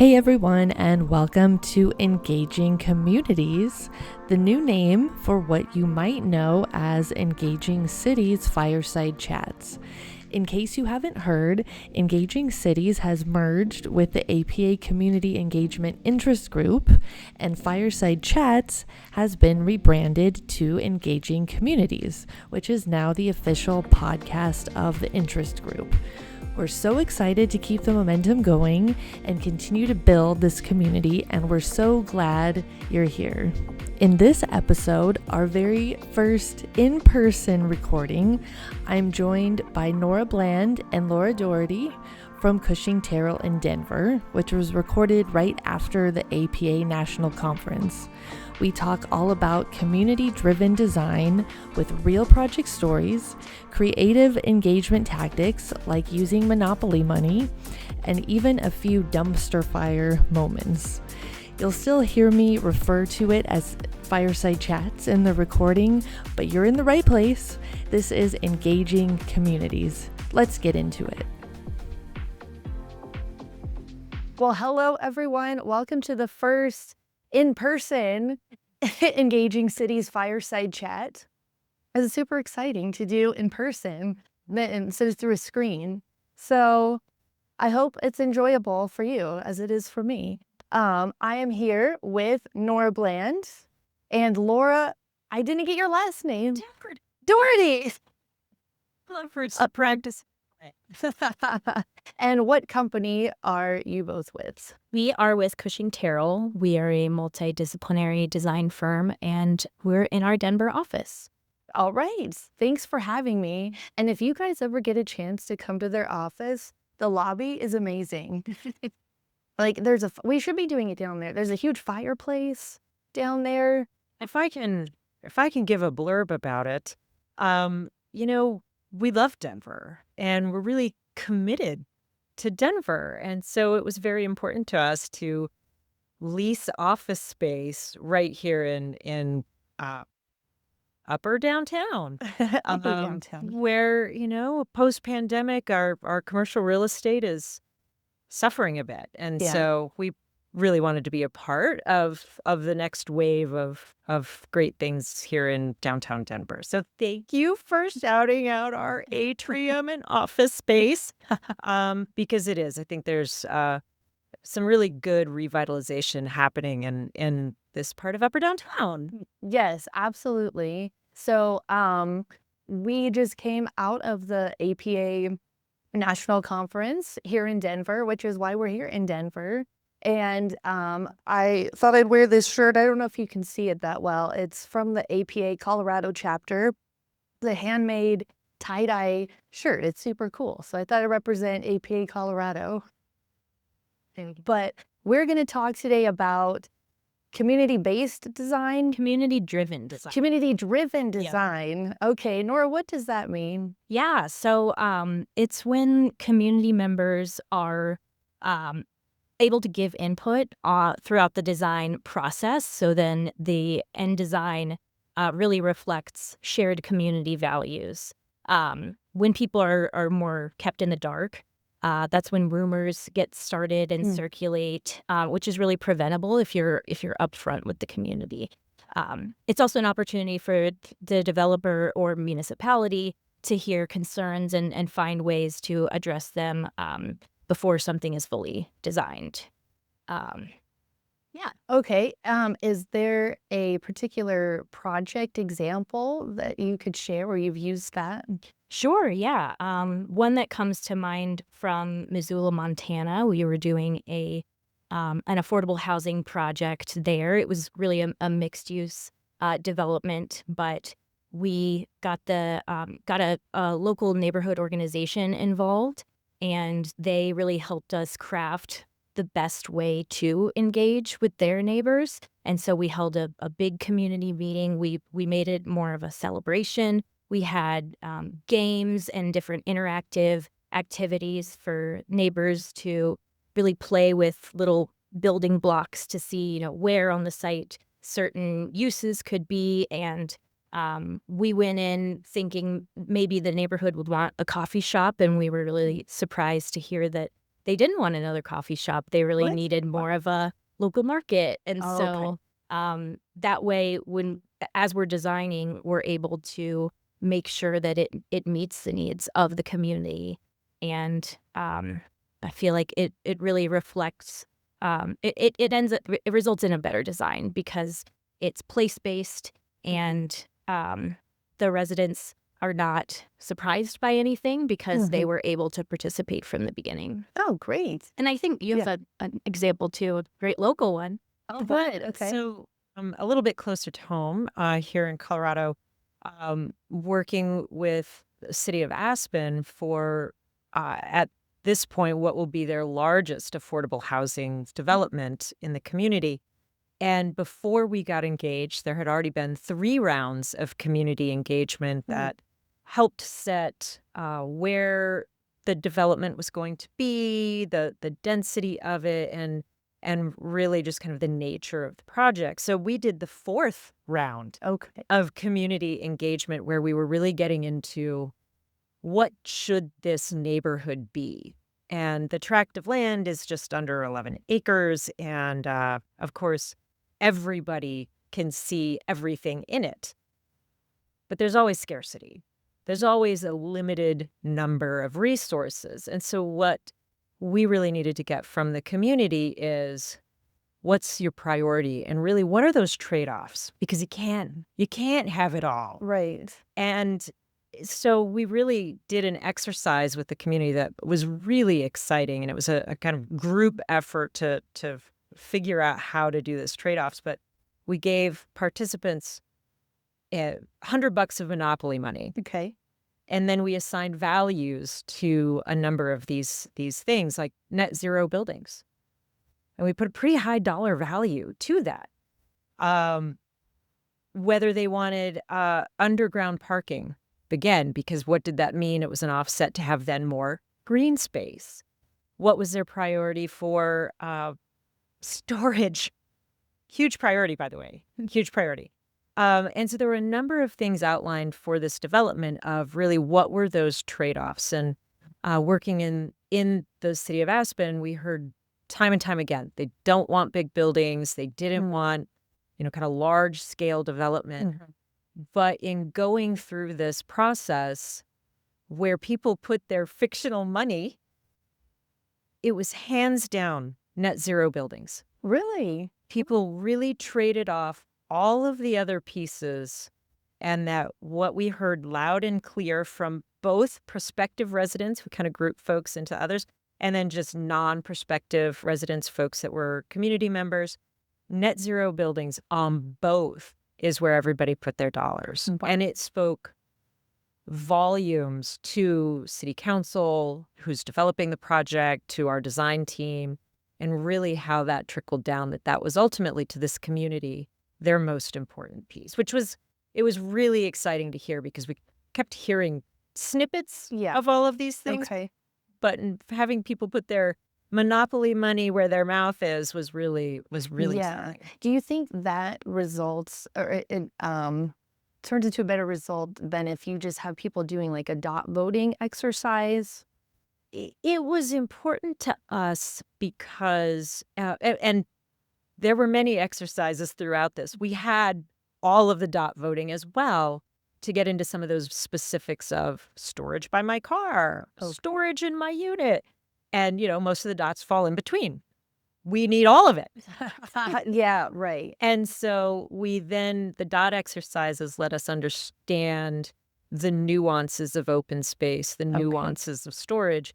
Hey everyone, and welcome to Engaging Communities, the new name for what you might know as Engaging Cities Fireside Chats. In case you haven't heard, Engaging Cities has merged with the APA Community Engagement Interest Group, and Fireside Chats has been rebranded to Engaging Communities, which is now the official podcast of the interest group. We're so excited to keep the momentum going and continue to build this community, and we're so glad you're here. In this episode, our very first in-person recording, I'm joined by Nora Bland and Laura Doherty from Cushing Terrell in Denver, which was recorded right after the APA National Conference. We talk all about community-driven design with real project stories, creative engagement tactics like using Monopoly money, and even a few dumpster fire moments. You'll still hear me refer to it as Fireside Chats in the recording, but you're in the right place. This is Engaging Communities. Let's get into it. Well, hello, everyone. Welcome to the first in-person Engaging Cities Fireside Chat. It's super exciting to do in person instead of through a screen. So I hope it's enjoyable for you as it is for me. I am here with Nora Bland and Laura. I didn't get your last name. Doherty. Love for practice. And what company are you both with? We are with Cushing Terrell. We are a multidisciplinary design firm, and we're in our Denver office. All right. Thanks for having me. And if you guys ever get a chance to come to their office, the lobby is amazing. We should be doing it down there. There's a huge fireplace down there. If I can give a blurb about it, we love Denver and we're really committed to Denver. And so it was very important to us to lease office space right here in upper downtown. Where, post-pandemic, our commercial real estate is suffering a bit. And so we really wanted to be a part of the next wave of great things here in downtown Denver. So thank you for shouting out our atrium and office space, because it is. I think there's some really good revitalization happening in this part of upper downtown. Yes, absolutely. So we just came out of the APA National Conference here in Denver, which is why we're here in Denver. And I thought I'd wear this shirt. I don't know if you can see it that well. It's from the APA Colorado chapter, the handmade tie-dye shirt. It's super cool. So I thought I'd represent APA Colorado. But we're going to talk today about community-based design. Community-driven design. Community-driven design. Yeah. Okay, Nora, what does that mean? Yeah, so it's when community members are able to give input throughout the design process. So then the end design really reflects shared community values. When people are more kept in the dark, that's when rumors get started and circulate, which is really preventable if you're upfront with the community. It's also an opportunity for the developer or municipality to hear concerns and find ways to address them before something is fully designed. Okay. Is there a particular project example that you could share where you've used that? Sure, yeah. One that comes to mind from Missoula, Montana. We were doing an affordable housing project there. It was really a mixed-use development, but we got a local neighborhood organization involved, and they really helped us craft the best way to engage with their neighbors. And so we held a big community meeting. We made it more of a celebration. We had games and different interactive activities for neighbors to really play with little building blocks to see, where on the site certain uses could be. And we went in thinking maybe the neighborhood would want a coffee shop, and we were really surprised to hear that they didn't want another coffee shop. They really What? needed more of a local market. And Oh, okay. so that way, as we're designing, we're able to make sure that it meets the needs of the community. And I feel like it really reflects, it results in a better design because it's place-based and the residents are not surprised by anything because they were able to participate from the beginning. Oh, great. And I think you have an example too, a great local one. Oh, good. Okay. So a little bit closer to home, here in Colorado, working with the city of Aspen for, at this point, what will be their largest affordable housing development in the community. And before we got engaged, there had already been 3 rounds of community engagement that helped set where the development was going to be, the density of it, and really just kind of the nature of the project. So we did the 4th round Okay. of community engagement where we were really getting into what should this neighborhood be. And the tract of land is just under 11 acres. And of course, everybody can see everything in it. But there's always scarcity. There's always a limited number of resources. And so what we really needed to get from the community is, what's your priority? And really, what are those trade-offs? Because you can't have it all. Right. And so we really did an exercise with the community that was really exciting. And it was a kind of group effort to figure out how to do this trade-offs. But we gave participants $100 of Monopoly money. Okay. And then we assigned values to a number of these things, like net zero buildings. And we put a pretty high dollar value to that. Whether they wanted underground parking, again, because what did that mean? It was an offset to have then more green space. What was their priority for storage? Huge priority, by the way. Huge priority. And so there were a number of things outlined for this development of really what were those trade-offs. And working in the city of Aspen, we heard time and time again, they don't want big buildings. They didn't want, kind of large-scale development. But in going through this process where people put their fictional money, it was hands down net zero buildings. Really? People really traded off all of the other pieces, and that what we heard loud and clear from both prospective residents, who kind of group folks into others, and then just non-prospective residents, folks that were community members, net zero buildings on both is where everybody put their dollars. Wow. And it spoke volumes to city council, who's developing the project, to our design team, and really how that trickled down, that was ultimately to this community their most important piece, it was really exciting to hear because we kept hearing snippets of all of these things. Okay. But having people put their Monopoly money where their mouth is was really Yeah. exciting. Do you think that results, or it turns into a better result than if you just have people doing like a dot voting exercise? It was important to us because, and there were many exercises throughout this. We had all of the dot voting as well to get into some of those specifics of storage by my car, storage in my unit. And, most of the dots fall in between. We need all of it. Yeah, right. And so the dot exercises let us understand the nuances of open space, the nuances of storage.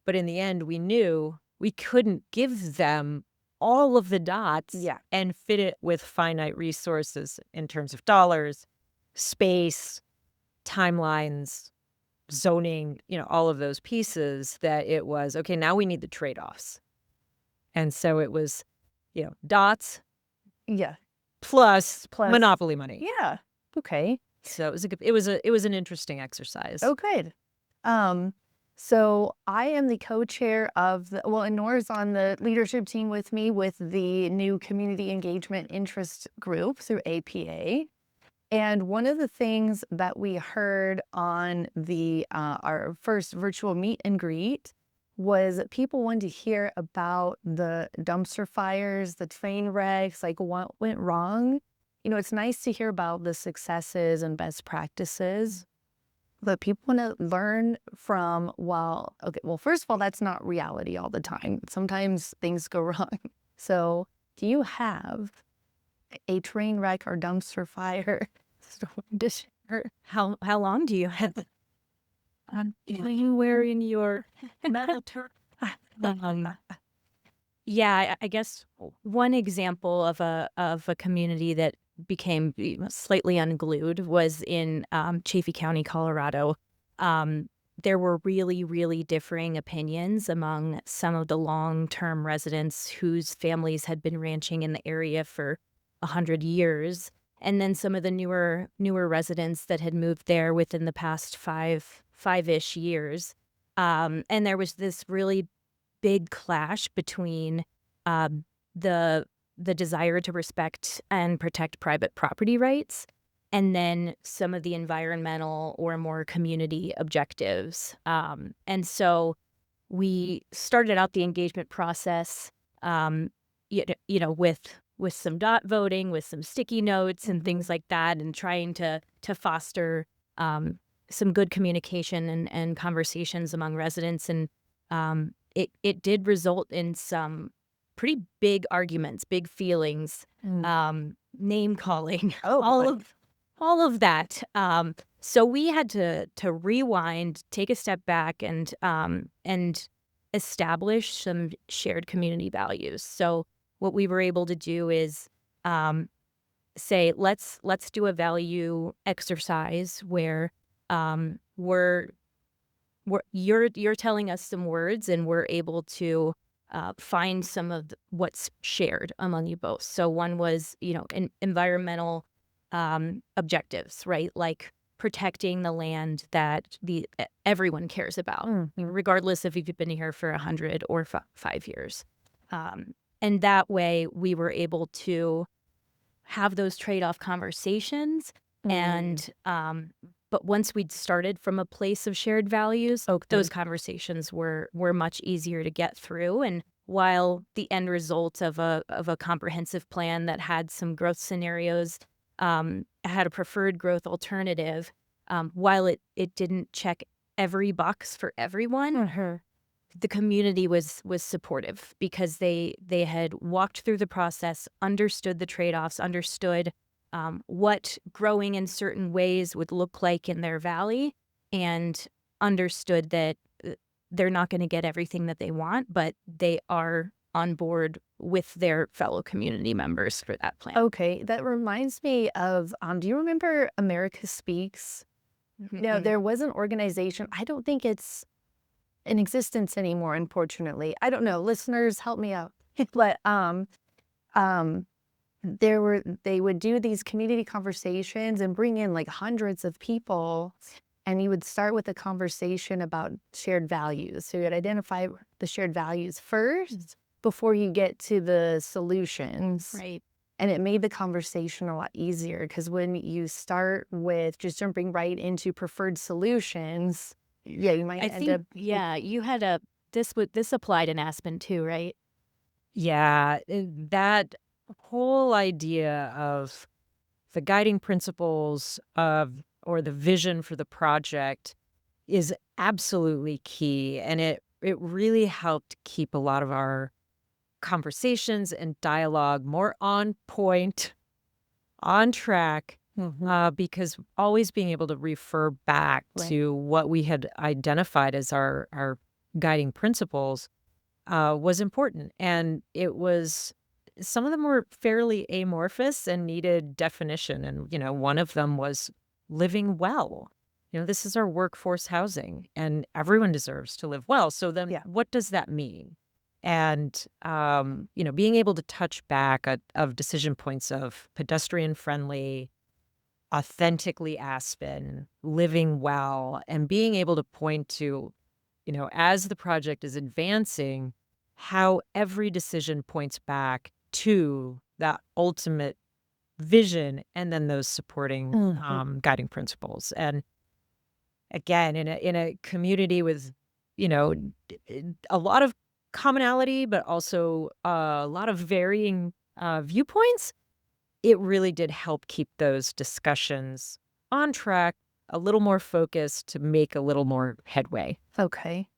But in the end, we knew we couldn't give them all of the dots and fit it with finite resources in terms of dollars, space, timelines, zoning, all of those pieces, that it was, okay, now we need the trade-offs. And so it was, dots Yeah. plus Monopoly money. Yeah. Okay. So it was an interesting exercise. Oh, good. So I am the co-chair of and Nora's on the leadership team with me with the new community engagement interest group through APA. And one of the things that we heard on our first virtual meet and greet was people wanted to hear about the dumpster fires, the train wrecks, like what went wrong. It's nice to hear about the successes and best practices, but people want to learn from, okay, well, first of all, that's not reality all the time. Sometimes things go wrong. So do you have a train wreck or dumpster fire story to share? How long do you have anywhere in your I guess one example of a community that became slightly unglued was in Chaffee County, Colorado. There were really, really differing opinions among some of the long-term residents whose families had been ranching in the area for 100 years, and then some of the newer residents that had moved there within the past five-ish years. And there was this really big clash between the desire to respect and protect private property rights, and then some of the environmental or more community objectives. And so we started out the engagement process, with some dot voting, with some sticky notes and things like that, and trying to foster some good communication and conversations among residents. And it did result in some pretty big arguments, big feelings, name calling, all of that. So we had to rewind, take a step back, and establish some shared community values. So what we were able to do is say, let's do a value exercise where you're telling us some words, and we're able to find some of what's shared among you both. So one was, environmental objectives, right? Like protecting the land that everyone cares about, regardless if you've been here for 100 or 5 years. And that way we were able to have those trade-off conversations. And but once we'd started from a place of shared values, those conversations were much easier to get through. And while the end result of a comprehensive plan that had some growth scenarios, had a preferred growth alternative, while it didn't check every box for everyone, the community was supportive because they had walked through the process, understood the trade-offs, understood what growing in certain ways would look like in their valley, and understood that they're not going to get everything that they want, but they are on board with their fellow community members for that plan. Okay, that reminds me of, do you remember America Speaks? No, there was an organization. I don't think it's in existence anymore, unfortunately. I don't know. Listeners, help me out. But they would do these community conversations and bring in like hundreds of people, and you would start with a conversation about shared values. So you would identify the shared values first before you get to the solutions. Right. And it made the conversation a lot easier, because when you start with just jumping right into preferred solutions, you might end up. Yeah, you had this applied in Aspen too, right? Yeah, that whole idea of the guiding principles or the vision for the project is absolutely key. And it really helped keep a lot of our conversations and dialogue more on point, on track, because always being able to refer back to what we had identified as our guiding principles was important. And it was, some of them were fairly amorphous and needed definition. And, one of them was living well. This is our workforce housing, and everyone deserves to live well. So then what does that mean? And, being able to touch back of decision points of pedestrian friendly, authentically Aspen, living well, and being able to point to, as the project is advancing, how every decision points back to that ultimate vision, and then those supporting guiding principles. And again, in a community with a lot of commonality, but also a lot of varying viewpoints. It really did help keep those discussions on track, a little more focused to make a little more headway. Okay.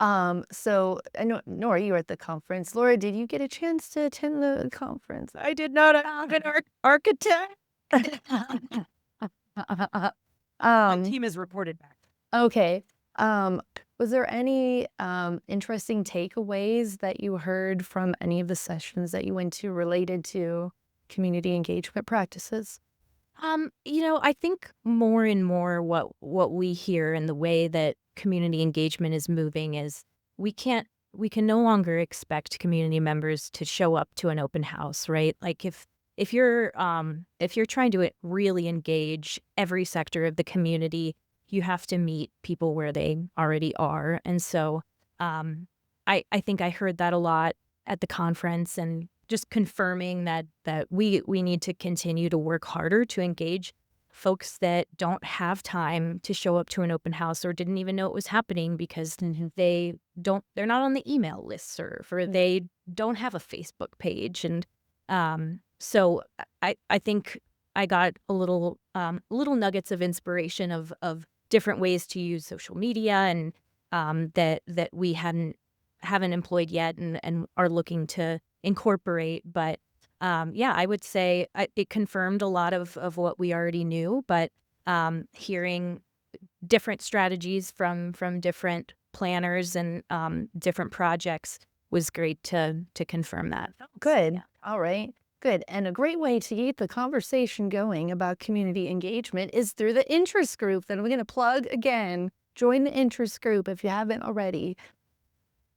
So I know, Nora, you were at the conference. Laura, did you get a chance to attend the conference? I did not have an architect. My Um, team has reported back. okay. Was there any interesting takeaways that you heard from any of the sessions that you went to related to community engagement practices? I think more and more what we hear and the way that community engagement is moving is we can no longer expect community members to show up to an open house, right? Like if you're trying to really engage every sector of the community, you have to meet people where they already are. And so I think I heard that a lot at the conference, and just confirming that we need to continue to work harder to engage folks that don't have time to show up to an open house or didn't even know it was happening because they're not on the email listserv, or they don't have a Facebook page. And so I think I got a little nuggets of inspiration of different ways to use social media, and that we haven't employed yet and are looking to incorporate. But I would say it confirmed a lot of what we already knew, but hearing different strategies from different planners and different projects was great to confirm that. Good. Yeah. All right. Good. And a great way to keep the conversation going about community engagement is through the interest group that I'm going to plug again. Join the interest group if you haven't already.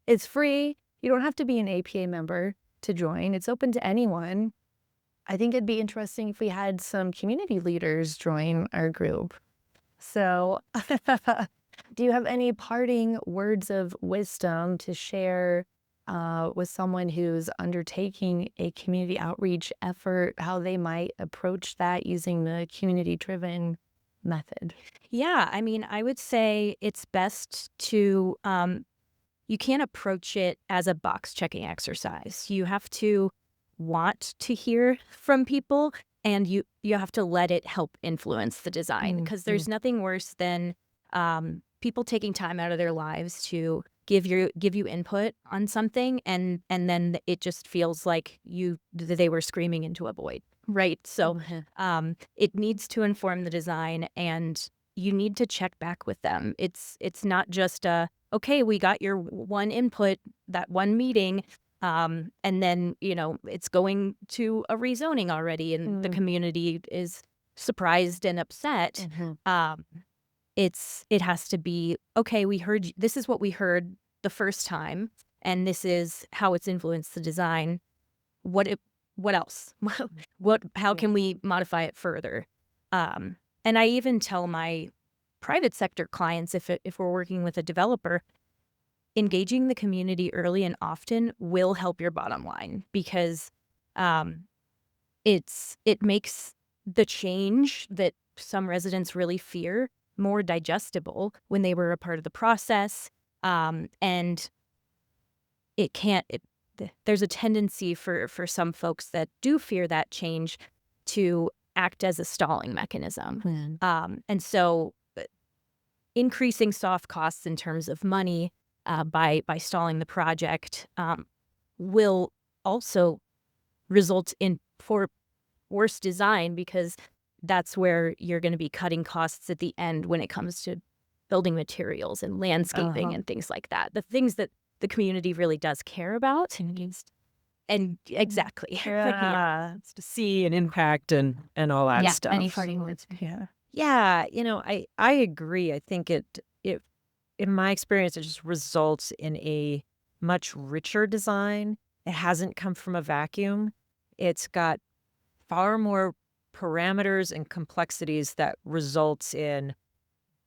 It's free. You don't have to be an APA member to join. It's open to anyone. I think it'd be interesting if we had some community leaders join our group. So do you have any parting words of wisdom to share with someone who's undertaking a community outreach effort, how they might approach that using the community-driven method? Yeah, I mean, I would say it's best to you can't approach it as a box checking exercise. You have to want to hear from people, and you have to let it help influence the design, because there's nothing worse than people taking time out of their lives to give you input on something, and then it just feels like they were screaming into a void, right? So it needs to inform the design, and you need to check back with them. It's not just okay, we got your one input, that one meeting, and then it's going to a rezoning already, and the community is surprised and upset. It has to be, okay, we heard, this is what we heard the first time, and this is how it's influenced the design. What else? How can we modify it further? And I even tell my private sector clients, if we're working with a developer, engaging the community early and often will help your bottom line, because it makes the change that some residents really fear more digestible when they were a part of the process. And there's a tendency for some folks that do fear that change to act as a stalling mechanism. And so increasing soft costs in terms of money by stalling the project will also result in worse design, because that's where you're going to be cutting costs at the end when it comes to building materials and landscaping and things like that. The things that the community really does care about. And exactly. It's to see an impact and all that stuff. Any parting words? Yeah, I agree. I think it in my experience, it just results in a much richer design. It hasn't come from a vacuum. It's got far more parameters and complexities that results in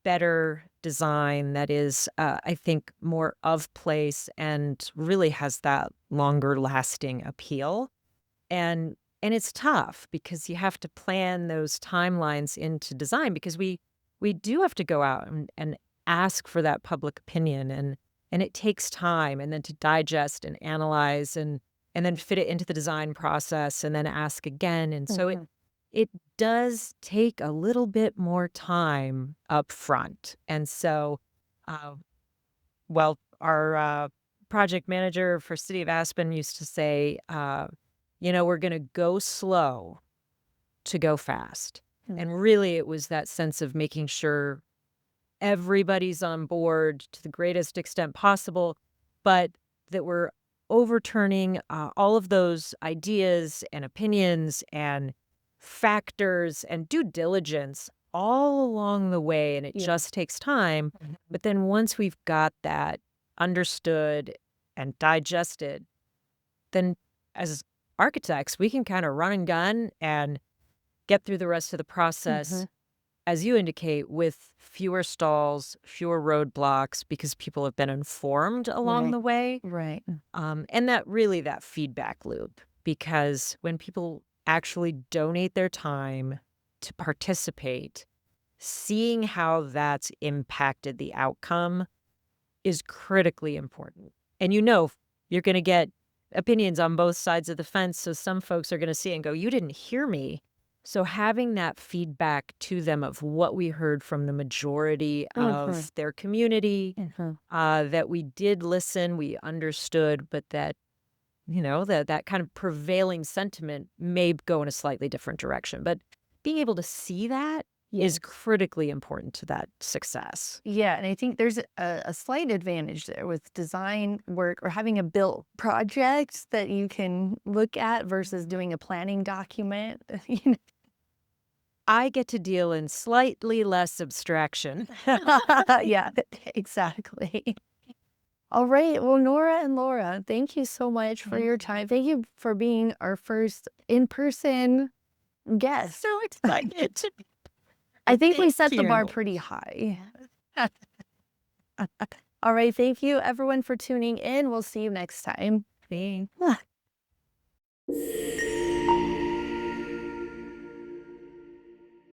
better design that is, I think, more of place and really has that longer lasting appeal. And it's tough because you have to plan those timelines into design, because we do have to go out and ask for that public opinion, and it takes time, and then to digest and analyze and then fit it into the design process and then ask again. And so it does take a little bit more time up front. And so, uh, our project manager for City of Aspen used to say, we're going to go slow to go fast. And really, it was that sense of making sure everybody's on board to the greatest extent possible, but that we're overturning all of those ideas and opinions and factors and due diligence all along the way. And it just takes time. But then once we've got that understood and digested, then as architects, we can kind of run and gun and get through the rest of the process, as you indicate, with fewer stalls, fewer roadblocks, because people have been informed along the way. Right. And that feedback loop, because when people actually donate their time to participate, seeing how that's impacted the outcome is critically important. And you're going to get opinions on both sides of the fence. So some folks are going to see it and go, you didn't hear me. So having that feedback to them of what we heard from the majority of their community, that we did listen, we understood, but that, that kind of prevailing sentiment may go in a slightly different direction. But being able to see that is critically important to that success. Yeah, and I think there's a slight advantage there with design work or having a built project that you can look at versus doing a planning document. I get to deal in slightly less abstraction. Yeah, exactly. All right. Well, Nora and Laura, thank you so much for your time. Thank you for being our first in-person guest. So excited to be. I think we set the bar pretty high. All right. Thank you, everyone, for tuning in. We'll see you next time. Thanks.